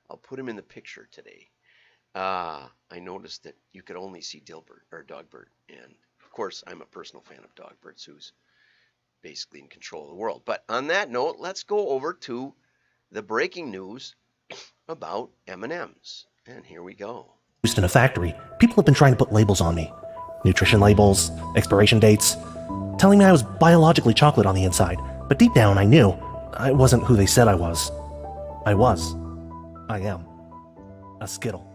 I'll put him in the picture today. I noticed that you could only see Dilbert or Dogbert, and of course, I'm a personal fan of Dogbert's, who's basically in control of the world. But on that note, let's go over to the breaking news about M&Ms, and here we go. In a factory, people have been trying to put labels on me. Nutrition labels, expiration dates, telling me I was biologically chocolate on the inside. But deep down, I knew I wasn't who they said I was. I am a Skittle.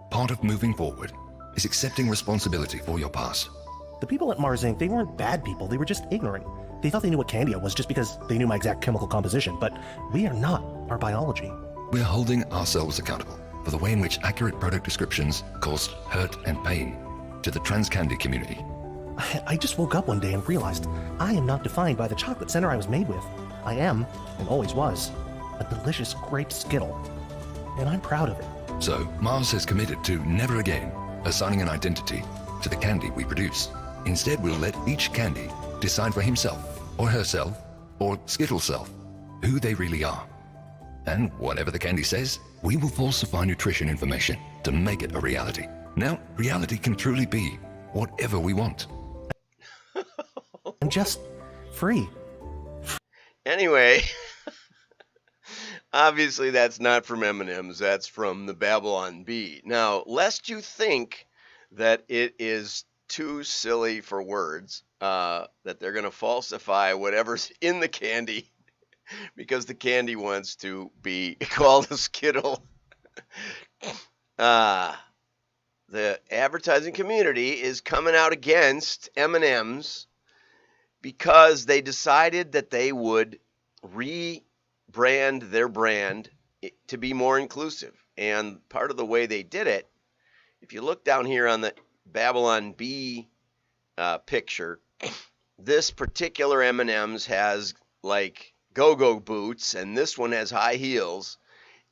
Part of moving forward is accepting responsibility for your past. The people at Mars Inc., they weren't bad people, they were just ignorant. They thought they knew what candy I was just because they knew my exact chemical composition, but we are not our biology. We're holding ourselves accountable for the way in which accurate product descriptions caused hurt and pain to the trans candy community. I just woke up one day and realized I am not defined by the chocolate center I was made with. I am, and always was, a delicious grape Skittle. And I'm proud of it. So, Mars has committed to never again assigning an identity to the candy we produce. Instead, we'll let each candy decide for himself, or herself, or Skittle self, who they really are. And whatever the candy says, we will falsify nutrition information to make it a reality. Now, reality can truly be whatever we want. I'm just free. Anyway, obviously that's not from M&Ms, that's from the Babylon Bee. Now, lest you think that it is too silly for words, that they're going to falsify whatever's in the candy because the candy wants to be called a Skittle. The advertising community is coming out against M&Ms because they decided that they would rebrand their brand to be more inclusive. And part of the way they did it, if you look down here on the Babylon Bee picture, this particular M&Ms has like go-go boots, and this one has high heels.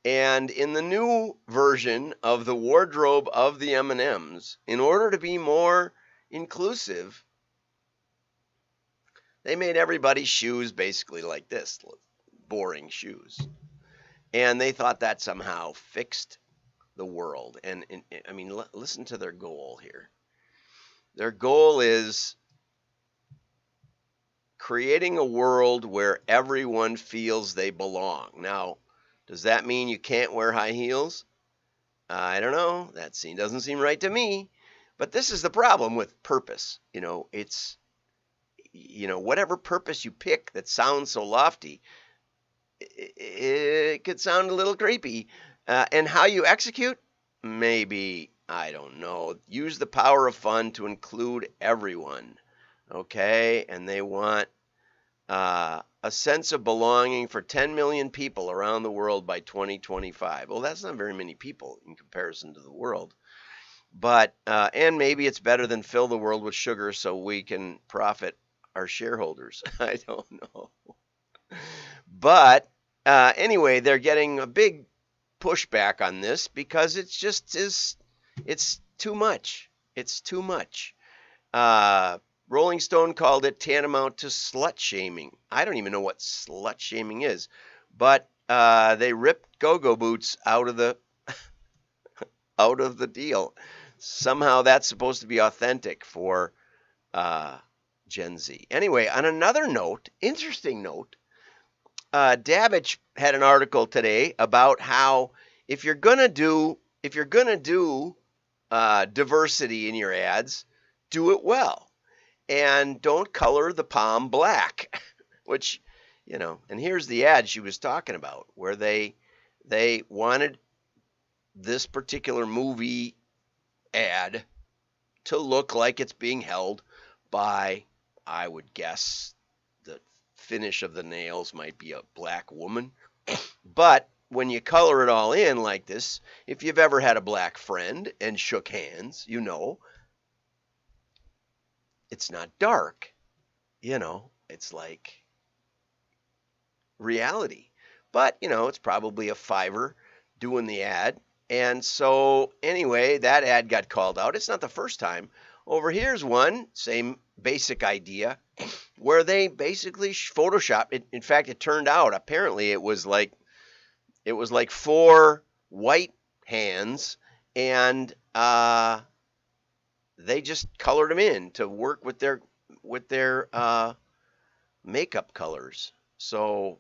And in the new version of the wardrobe of the M&Ms, in order to be more inclusive, they made everybody's shoes basically like this, boring shoes. And they thought that somehow fixed the world. And I mean, listen to their goal here. Their goal is creating a world where everyone feels they belong. Now, does that mean you can't wear high heels? I don't know. That doesn't seem right to me. But this is the problem with purpose. It's, whatever purpose you pick that sounds so lofty, it could sound a little creepy. And how you execute? Maybe, I don't know. Use the power of fun to include everyone. Okay? And they want a sense of belonging for 10 million people around the world by 2025. Well, that's not very many people in comparison to the world. But, and maybe it's better than fill the world with sugar so we can profit our shareholders. I don't know. But anyway, they're getting a big pushback on this because it's too much. It's too much. Rolling Stone called it tantamount to slut shaming. I don't even know what slut shaming is, but they ripped go-go boots out of the deal. Somehow that's supposed to be authentic for Gen Z. Anyway, on another note, interesting note, Davidge had an article today about how if you're gonna do diversity in your ads, do it well, and don't color the palm black. Which, and here's the ad she was talking about, where they wanted this particular movie ad to look like it's being held by, I would guess, the finish of the nails might be a black woman. But when you color it all in like this, if you've ever had a black friend and shook hands, it's not dark. It's like reality. But, it's probably a $5 doing the ad. And so, anyway, that ad got called out. It's not the first time. Over here's one, same basic idea, where they basically photoshopped it. In fact, it turned out, apparently, it was like 4 white hands, and they just colored them in to work with their makeup colors. So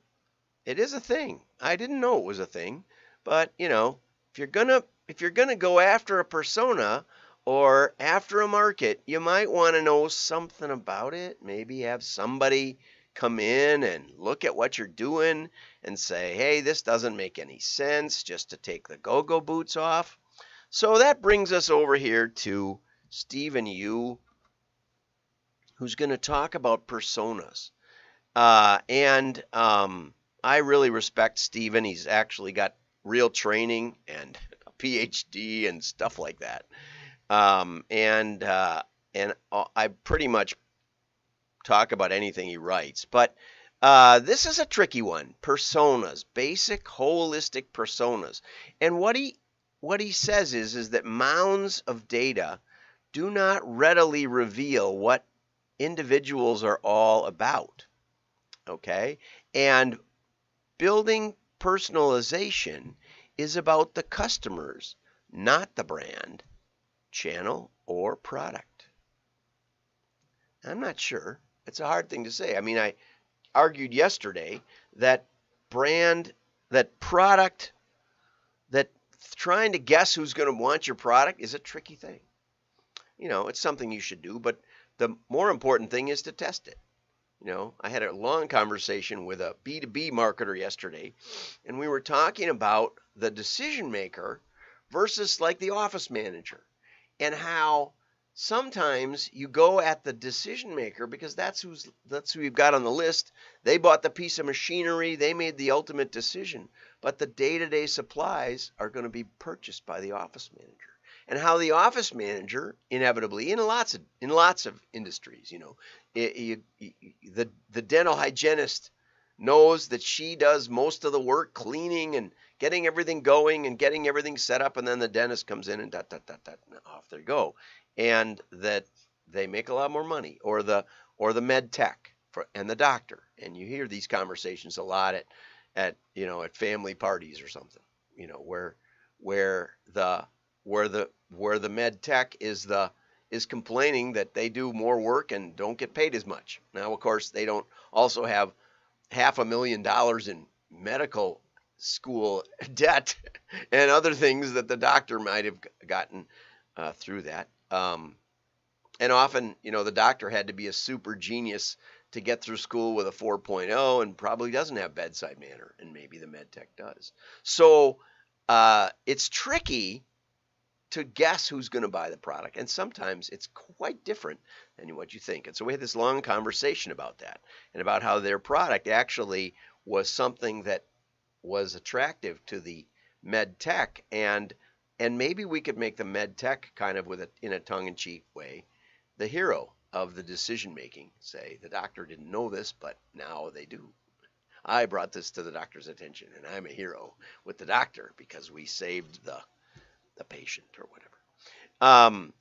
it is a thing. I didn't know it was a thing, but if you're gonna go after a persona or after a market, you might want to know something about it. Maybe have somebody come in and look at what you're doing and say, "Hey, this doesn't make any sense," just to take the go-go boots off. So that brings us over here to Stephen Yu, who's going to talk about personas. And I really respect Steven. He's actually got real training and a PhD and stuff like that. And I pretty much talk about anything he writes. But this is a tricky one. Personas, basic holistic personas. And what he says is that mounds of data do not readily reveal what individuals are all about. Okay? And building personalization is about the customers, not the brand, channel, or product. I'm not sure. It's a hard thing to say. I mean, I argued yesterday that product, that trying to guess who's going to want your product is a tricky thing. It's something you should do, but the more important thing is to test it. I had a long conversation with a B2B marketer yesterday, and we were talking about the decision maker versus like the office manager, and how sometimes you go at the decision maker because that's who you've got on the list. They bought the piece of machinery, they made the ultimate decision, but the day-to-day supplies are going to be purchased by the office manager. And how the office manager, inevitably, in lots of industries, the dental hygienist knows that she does most of the work, cleaning and getting everything going and getting everything set up, and then the dentist comes in and off they go, and that they make a lot more money, or the med tech and the doctor. And you hear these conversations a lot at family parties or something, where the med tech is complaining that they do more work and don't get paid as much. Now, of course, they don't also have $500,000 in medical school debt and other things that the doctor might have gotten through that. And often, the doctor had to be a super genius to get through school with a 4.0 and probably doesn't have bedside manner, and maybe the med tech does. So it's tricky to guess who's going to buy the product. And sometimes it's quite different than what you think. And so we had this long conversation about that, and about how their product actually was something that was attractive to the med tech. And maybe we could make the med tech kind of in a tongue-in-cheek way, the hero of the decision making. Say, the doctor didn't know this, but now they do. I brought this to the doctor's attention, and I'm a hero with the doctor because we saved the patient or whatever.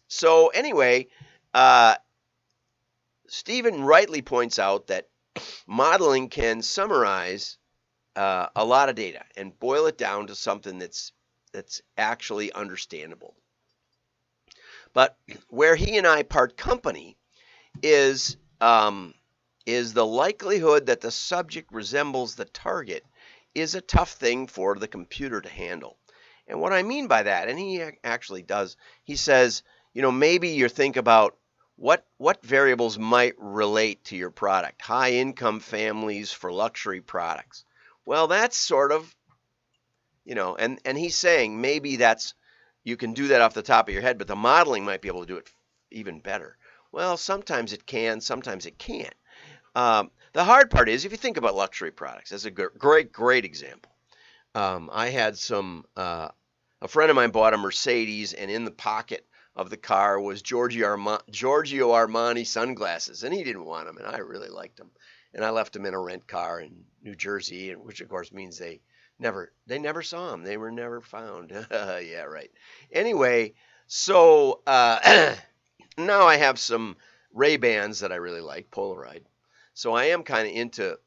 So anyway, Stephen rightly points out that modeling can summarize a lot of data and boil it down to something that's actually understandable. But where he and I part company is the likelihood that the subject resembles the target is a tough thing for the computer to handle. And what I mean by that, and he actually does, he says, maybe you think about what variables might relate to your product. High income families for luxury products. Well, that's sort of, and he's saying maybe you can do that off the top of your head, but the modeling might be able to do it even better. Well, sometimes it can, sometimes it can't. The hard part is, if you think about luxury products, that's a great example. I had a friend of mine bought a Mercedes, and in the pocket of the car was Giorgio Armani sunglasses, and he didn't want them, and I really liked them. And I left them in a rent car in New Jersey, which of course means they never saw them. They were never found. Yeah, right. Anyway, so now I have some Ray-Bans that I really like, Polaroid. So I am kind of into,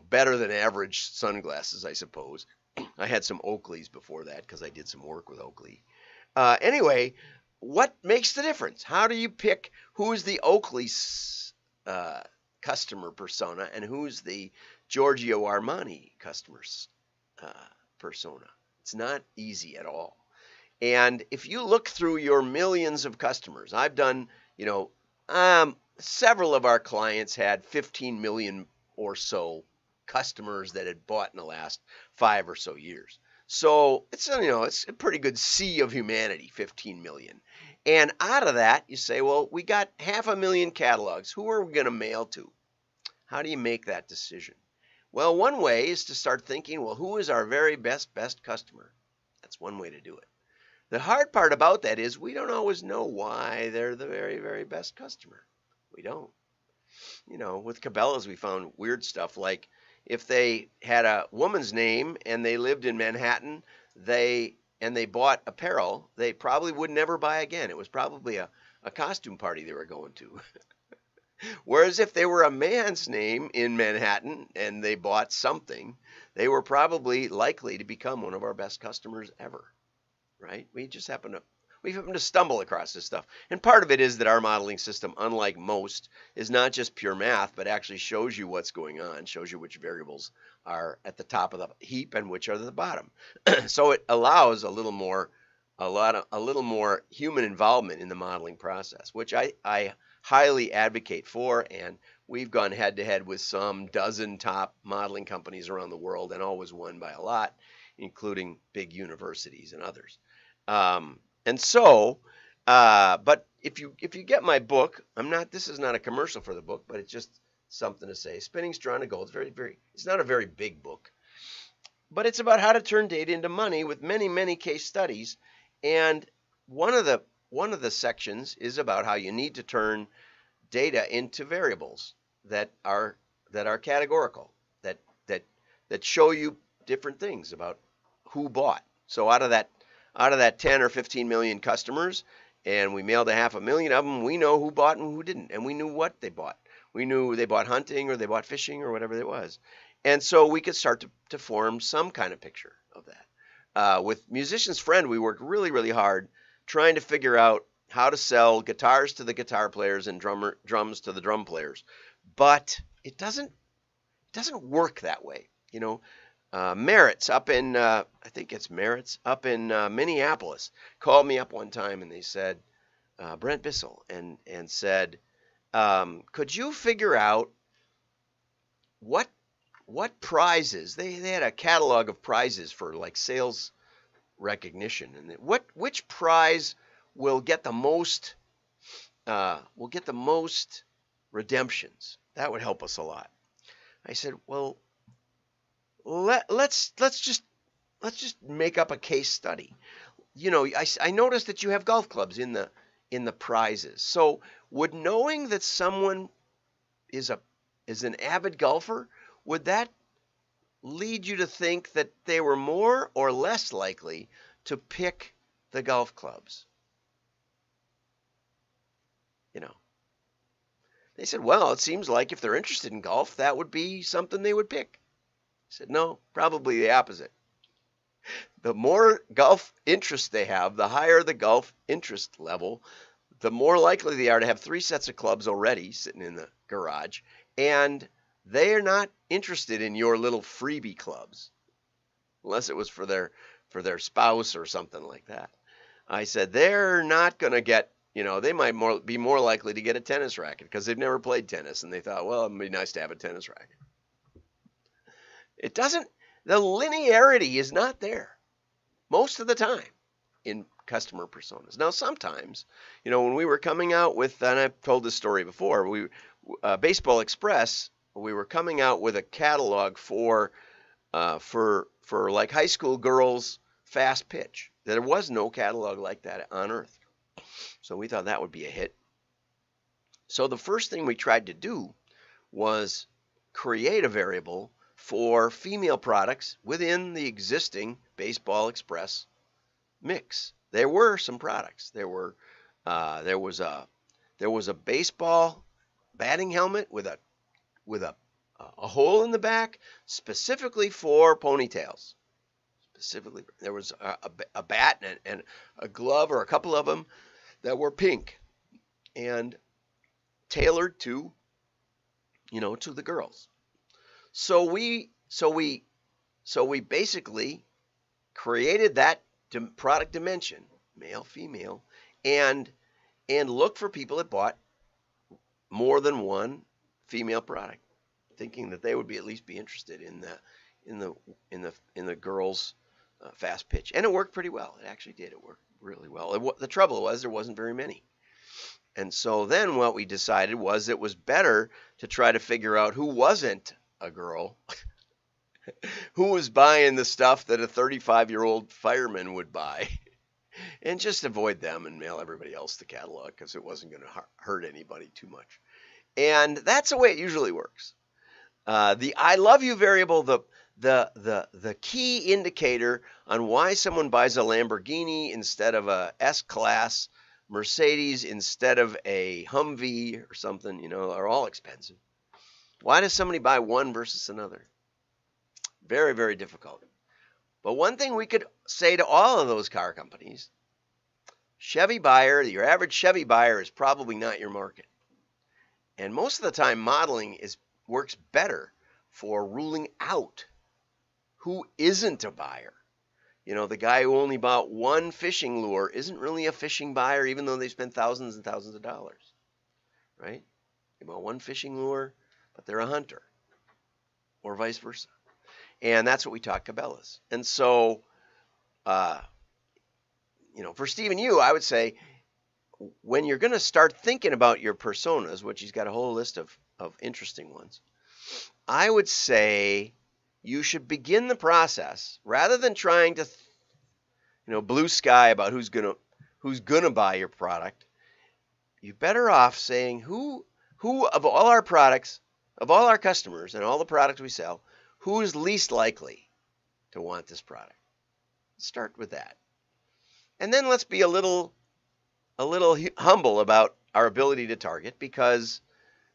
better than average sunglasses, I suppose. I had some Oakleys before that because I did some work with Oakley. Anyway, what makes the difference? How do you pick who's the Oakley's customer persona and who's the Giorgio Armani customers uh, persona? It's not easy at all. And if you look through your millions of customers, I've done, several of our clients had 15 million or so customers that had bought in the last 5 or so years. So it's a pretty good sea of humanity, 15 million. And out of that, you say, well, we got 500,000 catalogs. Who are we going to mail to? How do you make that decision? Well, one way is to start thinking, well, who is our very best customer? That's one way to do it. The hard part about that is we don't always know why they're the very, very best customer. We don't. With Cabela's, we found weird stuff like if they had a woman's name and they lived in Manhattan, they bought apparel, they probably would never buy again. It was probably a costume party they were going to. Whereas if they were a man's name in Manhattan and they bought something, they were probably likely to become one of our best customers ever. Right? We happen to stumble across this stuff. And part of it is that our modeling system, unlike most, is not just pure math, but actually shows you what's going on, shows you which variables are at the top of the heap and which are at the bottom. So it allows a little more human involvement in the modeling process, which I highly advocate for. And we've gone head to head with some dozen top modeling companies around the world and always won by a lot, including big universities and others. But if you get my book, this is not a commercial for the book, but it's just something to say. Spinning Straw into Gold. It's not a very big book, but it's about how to turn data into money with many, many case studies. And one of the sections is about how you need to turn data into variables that are categorical, that show you different things about who bought. So out of that 10 or 15 million customers, and we mailed 500,000 of them, we know who bought and who didn't, and we knew what they bought. We knew they bought hunting or they bought fishing or whatever it was. And so we could start to form some kind of picture of that. With Musician's Friend, we worked really, really hard trying to figure out how to sell guitars to the guitar players and drums to the drum players. But it doesn't work that way. Merritt's up in, I think it's Merritt's up in Minneapolis, called me up one time and they said, Brent Bissell, and said, could you figure out what prizes, they had a catalog of prizes for like sales recognition, and which prize will get the most redemptions? That would help us a lot. I said, well, let's just make up a case study. I noticed that you have golf clubs in the prizes. So would knowing that someone is an avid golfer, would that lead you to think that they were more or less likely to pick the golf clubs? They said, well, it seems like if they're interested in golf, that would be something they would pick. I said, no, probably the opposite. The more golf interest they have, the higher the golf interest level, the more likely they are to have 3 sets of clubs already sitting in the garage, and they are not interested in your little freebie clubs, unless it was for their spouse or something like that. I said, they're not going to get, they might be more likely to get a tennis racket because they've never played tennis, and they thought, well, it'd be nice to have a tennis racket. The linearity is not there most of the time in customer personas. Now, sometimes, when we were coming out with, and I've told this story before, Baseball Express, we were coming out with a catalog for like high school girls fast pitch. There was no catalog like that on earth. So we thought that would be a hit. So the first thing we tried to do was create a variable for female products within the existing Baseball Express mix. There were some products. There was a baseball batting helmet with a hole in the back specifically for ponytails. specifically. There was a bat and a glove or a couple of them that were pink and tailored to, to the girls. So we basically created that product dimension, male, female, and looked for people that bought more than one female product, thinking that they would at least be interested in the girls' fast pitch, and it worked pretty well. It actually did. It worked really well. The trouble was there wasn't very many, and so then what we decided was it was better to try to figure out who wasn't a girl, who was buying the stuff that a 35-year-old fireman would buy, and just avoid them and mail everybody else the catalog because it wasn't going to hurt anybody too much. And that's the way it usually works. The I love you variable, the key indicator on why someone buys a Lamborghini instead of a S-Class, Mercedes instead of a Humvee or something, are all expensive. Why does somebody buy one versus another? Very, very difficult. But one thing we could say to all of those car companies, Chevy buyer, your average Chevy buyer is probably not your market. And most of the time modeling works better for ruling out who isn't a buyer. The guy who only bought one fishing lure isn't really a fishing buyer, even though they spent thousands and thousands of dollars, right? They bought one fishing lure, but they're a hunter, or vice versa. And that's what we taught Cabela's. And so, for Steve and you, I would say when you're going to start thinking about your personas, which he's got a whole list of interesting ones, I would say you should begin the process rather than trying to, blue sky about who's gonna buy your product. You're better off saying who of all our products, of all our customers and all the products we sell, who is least likely to want this product. Start with that. And then let's be a little humble about our ability to target, because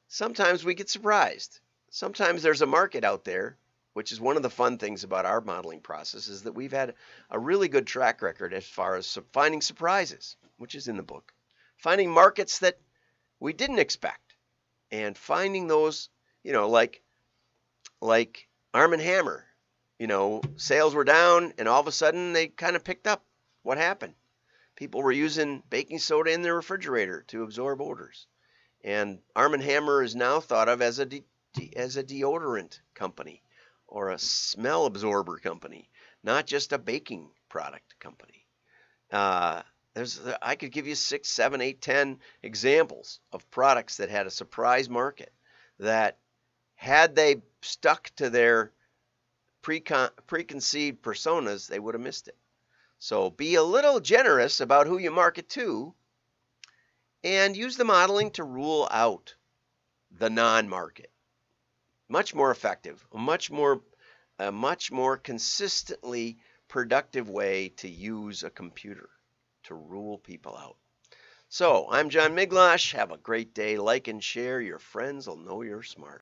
sometimes we get surprised. Sometimes there's a market out there, which is one of the fun things about our modeling process, is that we've had a really good track record as far as finding surprises, which is in the book. Finding markets that we didn't expect, and finding those, like Arm & Hammer. Sales were down, and all of a sudden they kind of picked up. What happened? People were using baking soda in their refrigerator to absorb odors. And Arm & Hammer is now thought of as a deodorant company or a smell absorber company, not just a baking product company. I could give you 6, 7, 8, 10 examples of products that had a surprise market that, had they stuck to their preconceived personas, they would have missed it. So be a little generous about who you market to, and use the modeling to rule out the non-market. Much more effective, a much more consistently productive way to use a computer to rule people out. So I'm John Miglosh. Have a great day. Like and share. Your friends will know you're smart.